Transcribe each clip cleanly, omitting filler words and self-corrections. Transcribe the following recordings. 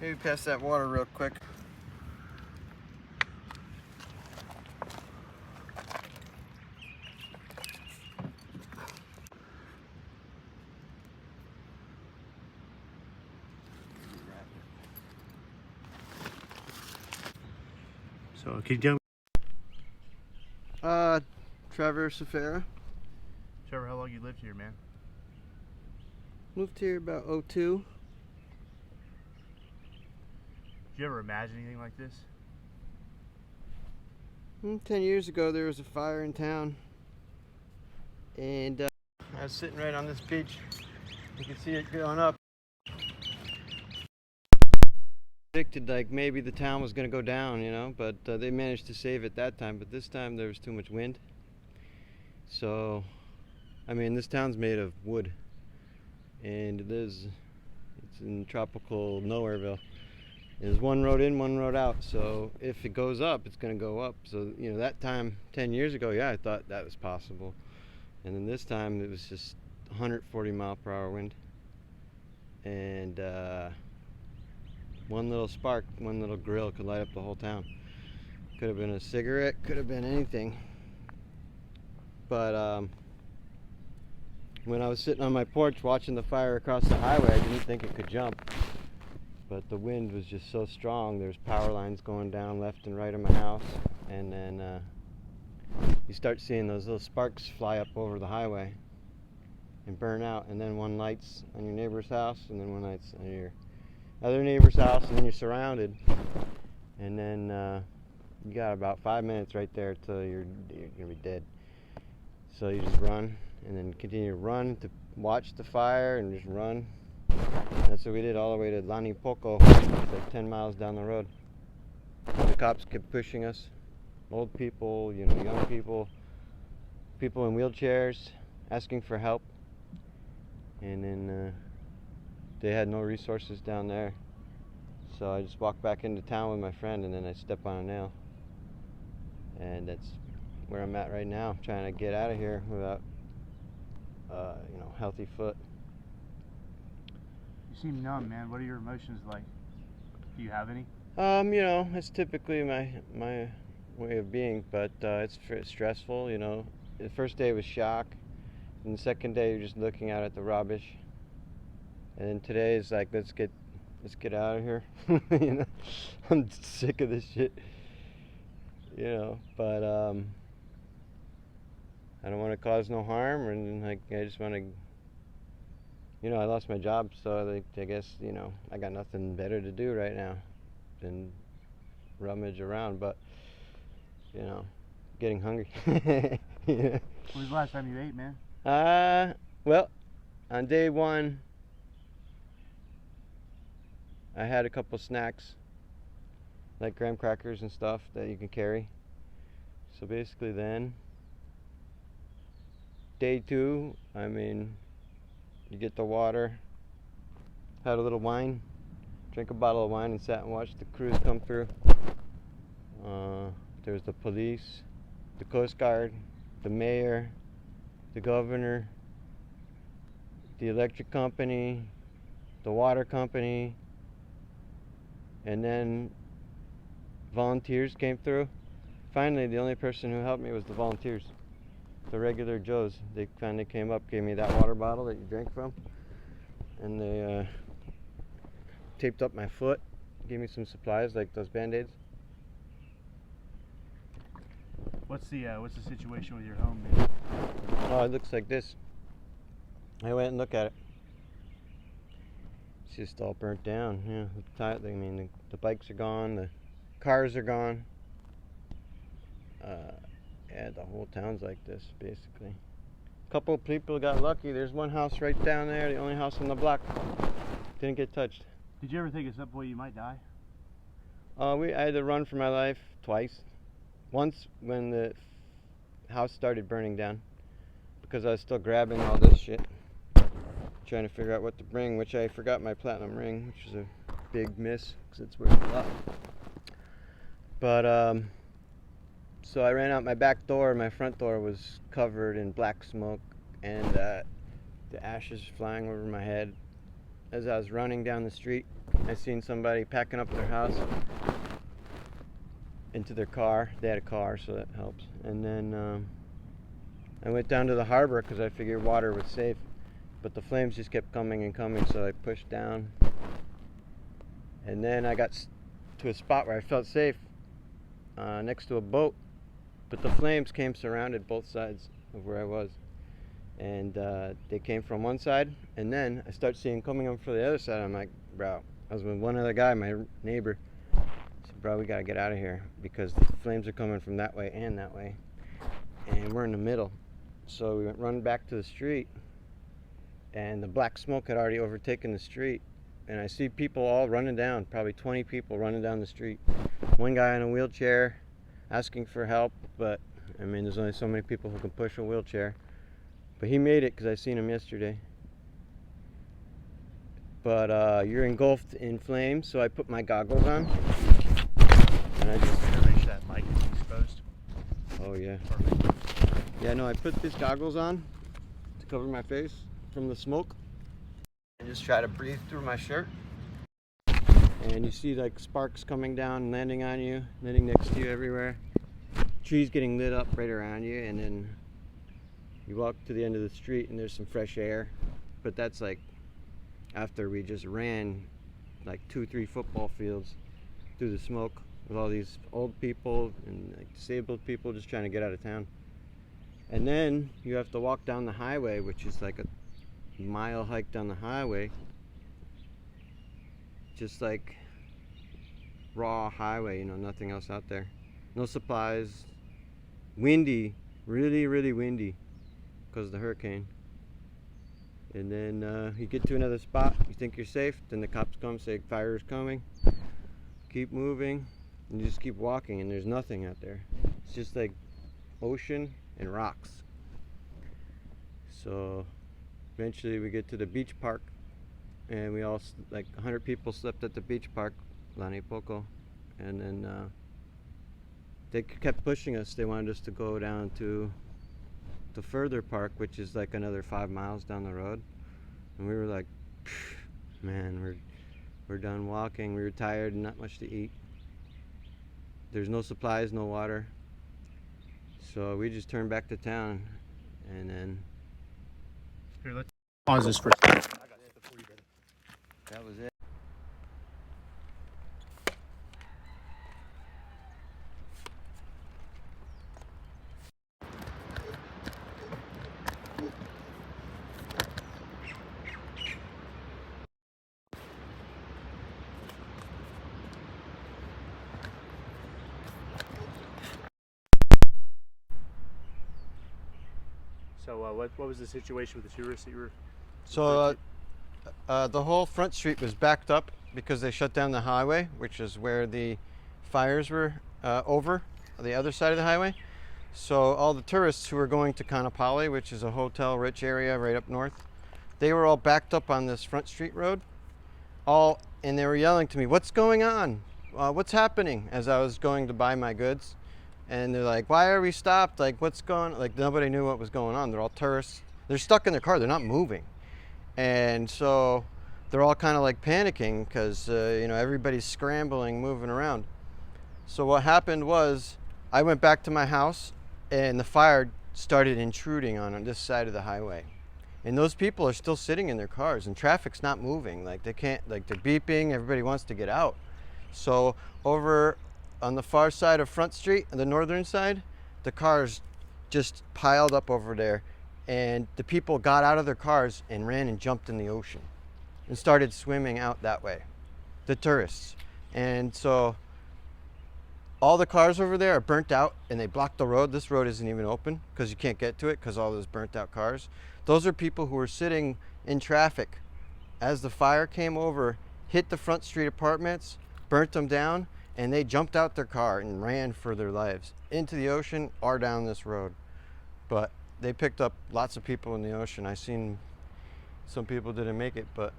Maybe pass that water real quick. So, can you tell me? Trevor Safara. Trevor, how long you lived here, man? Moved here about 02. Did you ever imagine anything like this? 10 years ago there was a fire in town, and I was sitting right on this beach. You can see it going up. Predicted like maybe the town was going to go down, you know, but they managed to save it that time. But this time there was too much wind. So, I mean, this town's made of wood, and it's in tropical Nowhereville. There's one road in, one road out. So if it goes up, it's going to go up. So, you know, that time 10 years ago, yeah, I thought that was possible. And then this time it was just 140 mile per hour wind. And one little spark, one little grill could light up the whole town. Could have been a cigarette, could have been anything. But when I was sitting on my porch watching the fire across the highway, I didn't think it could jump. But the wind was just so strong. There's power lines going down left and right of my house. And then you start seeing those little sparks fly up over the highway and burn out. And then one lights on your neighbor's house, and then one lights on your other neighbor's house, and then you're surrounded. And then you got about 5 minutes right there till you're gonna be dead. So you just run, and then continue to run to watch the fire, and just run. That's what we did all the way to Poco. It's like 10 miles down the road. The cops kept pushing us. Old people, you know, young people, people in wheelchairs, asking for help. And then they had no resources down there. So I just walked back into town with my friend, and then I stepped on a nail. And that's where I'm at right now, trying to get out of here without, you know, healthy foot. You seem numb, man. What are your emotions like? Do you have any? You know, it's typically my way of being, but it's stressful, you know. The first day was shock, and the second day you're just looking out at the rubbish. And then today is like, let's get out of here. You know, I'm sick of this shit. You know, but I don't want to cause no harm, and like I just want to. You know, I lost my job, so I guess, you know, I got nothing better to do right now than rummage around, but, you know, getting hungry. Yeah. When was the last time you ate, man? Well, on day one, I had a couple snacks, like graham crackers and stuff that you can carry. So basically then, day two, I mean, you get the water, had a little wine, drank a bottle of wine, and sat and watched the crews come through. There was the police, the Coast Guard, the mayor, the governor, the electric company, the water company, and then volunteers came through. Finally, the only person who helped me was the volunteers. The regular Joes. They finally came up, gave me that water bottle that you drank from, and they taped up my foot, gave me some supplies like those band-aids. What's the situation with your home, man? Oh, it looks like this. I went and looked at it. It's just all burnt down. Yeah, I mean, the bikes are gone, the cars are gone. Yeah, the whole town's like this, basically. A couple of people got lucky. There's one house right down there, the only house on the block. Didn't get touched. Did you ever think at some point you might die? I had to run for my life twice. Once when the house started burning down, because I was still grabbing all this shit, trying to figure out what to bring, which I forgot my platinum ring, which is a big miss, because it's worth a lot. But, so I ran out my back door. My front door was covered in black smoke, and the ashes flying over my head. as I was running down the street, I seen somebody packing up their house into their car. They had a car, so that helps. And then I went down to the harbor because I figured water was safe, but the flames just kept coming and coming, so I pushed down. And then I got to a spot where I felt safe next to a boat, but the flames came surrounded both sides of where I was. And they came from one side, and then I start seeing coming up from the other side. I'm like, bro, I was with one other guy, my neighbor. I said, bro, we gotta get out of here because the flames are coming from that way and that way, and we're in the middle. So we went running back to the street, and the black smoke had already overtaken the street, and I see people all running down, probably 20 people running down the street. One guy in a wheelchair asking for help, but I mean, there's only so many people who can push a wheelchair. But he made it because I seen him yesterday. But you're engulfed in flames, so I put my goggles on. And I just Make sure that mic is exposed. Oh yeah. Perfect. Yeah, no, I put these goggles on to cover my face from the smoke. And just try to breathe through my shirt. And you see like sparks coming down, landing on you, landing next to you everywhere. Trees getting lit up right around you, and then you walk to the end of the street and there's some fresh air. But that's like after we just ran like 2-3 football fields through the smoke with all these old people and like disabled people just trying to get out of town. And then you have to walk down the highway, which is like a mile hike down the highway, just like raw highway, you know, nothing else out there, no supplies, windy, really windy because of the hurricane. And then you get to another spot, you think you're safe, then the cops come, say fire is coming, keep moving, and you just keep walking, and there's nothing out there. It's just like ocean and rocks. So eventually we get to the beach park, and we all, like 100 people slept at the beach park, Lahaina, and then they kept pushing us. They wanted us to go down to the further park, which is like another 5 miles down the road, and we were like, man, we're done walking. We were tired and not much to eat. There's no supplies, no water, so we just turned back to town. And then Here, let's pause this for. that was it. So what was the situation with the tourists that you were? So the whole front street was backed up because they shut down the highway, which is where the fires were over the other side of the highway. So all the tourists who were going to Kanapali, which is a hotel rich area right up north, they were all backed up on this front street road, and they were yelling to me, "What's going on? What's happening?" As I was going to buy my goods. And they're like, "Why are we stopped? Like, what's going on?" Like, nobody knew what was going on. They're all tourists. They're stuck in their car. They're not moving. And so they're all kind of like panicking because, you know, everybody's scrambling, moving around. So what happened was I went back to my house and the fire started intruding on this side of the highway. And those people are still sitting in their cars and traffic's not moving. Like, they can't, like, they're beeping. Everybody wants to get out. So over on the far side of Front Street, on the northern side, the cars just piled up over there, and the people got out of their cars and ran and jumped in the ocean and started swimming out that way, the tourists. And so all the cars over there are burnt out, and they blocked the road. This road isn't even open because you can't get to it because all those burnt out cars. Those are people who were sitting in traffic as the fire came over, hit the Front Street apartments, burnt them down, and they jumped out their car and ran for their lives into the ocean or down this road. But they picked up lots of people in the ocean. I seen some people didn't make it, but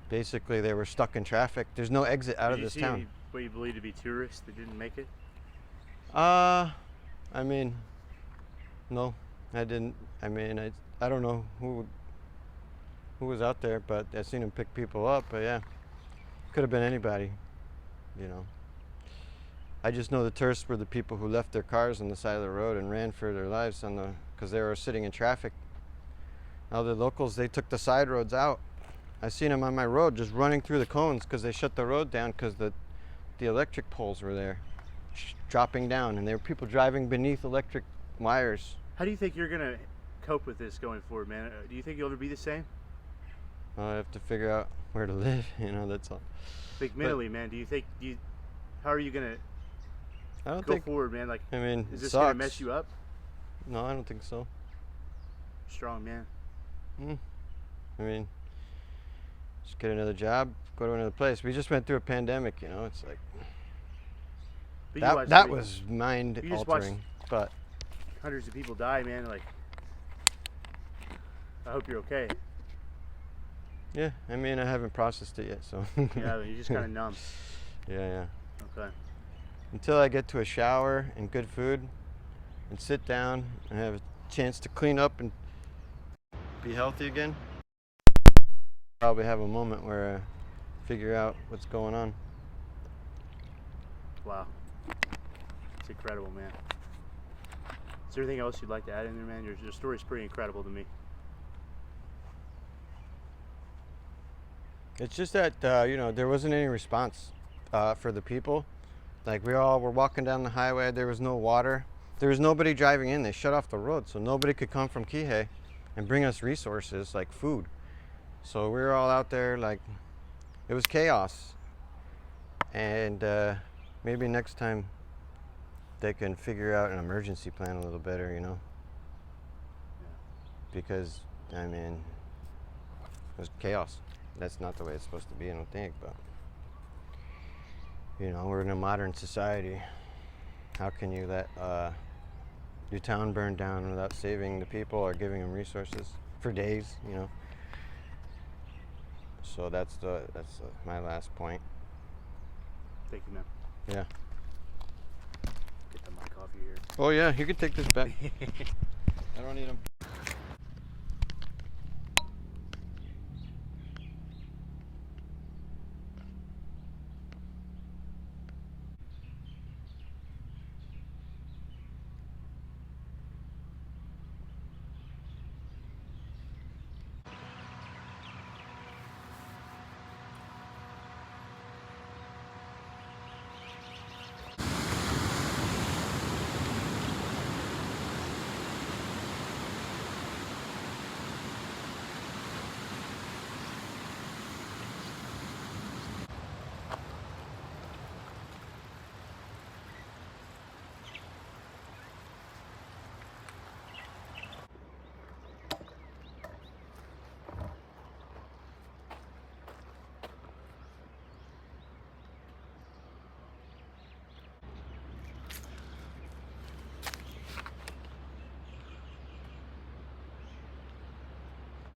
basically they were stuck in traffic. There's no exit out of this town. Did you see what you believe to be tourists that didn't make it? I mean, no, I didn't. I mean, I don't know who. who was out there, but I seen him pick people up. But yeah, could have been anybody, you know. I just know the tourists were the people who left their cars on the side of the road and ran for their lives because they were sitting in traffic. Now the locals, they took the side roads out. I seen them on my road just running through the cones because they shut the road down because the electric poles were there, dropping down, and there were people driving beneath electric wires. How do you think you're gonna cope with this going forward, man? Do you think you'll ever be the same? I have to figure out where to live, you know, that's all. Like mentally, man, how are you gonna I don't go think, forward, man? Like, I mean, is it this sucks. gonna mess you up? No, I don't think so. Strong man. I mean, just get another job, go to another place. We just went through a pandemic, you know, it's like, But you watched that every- was mind you just altering, but hundreds of people die, man. Like, I hope you're okay. yeah, I mean, I haven't processed it yet, so. Yeah, you're just kind of numb. Yeah. Okay. Until I get to a shower and good food and sit down and have a chance to clean up and be healthy again, probably have a moment where I figure out what's going on. Wow. It's incredible, man. Is there anything else you'd like to add in there, man? Your story's pretty incredible to me. It's just that, you know, there wasn't any response for the people. Like, we all were walking down the highway, there was no water. There was nobody driving in, they shut off the road, so nobody could come from Kihei and bring us resources like food. So we were all out there, like, it was chaos. And maybe next time they can figure out an emergency plan a little better, you know? Because, I mean, it was chaos. That's not the way it's supposed to be, I don't think, but, you know, we're in a modern society. How can you let your town burn down without saving the people or giving them resources for days, you know? So that's my last point. Thank you, man. Yeah. Get the mic off you here. Oh yeah, you can take this back. I don't need them.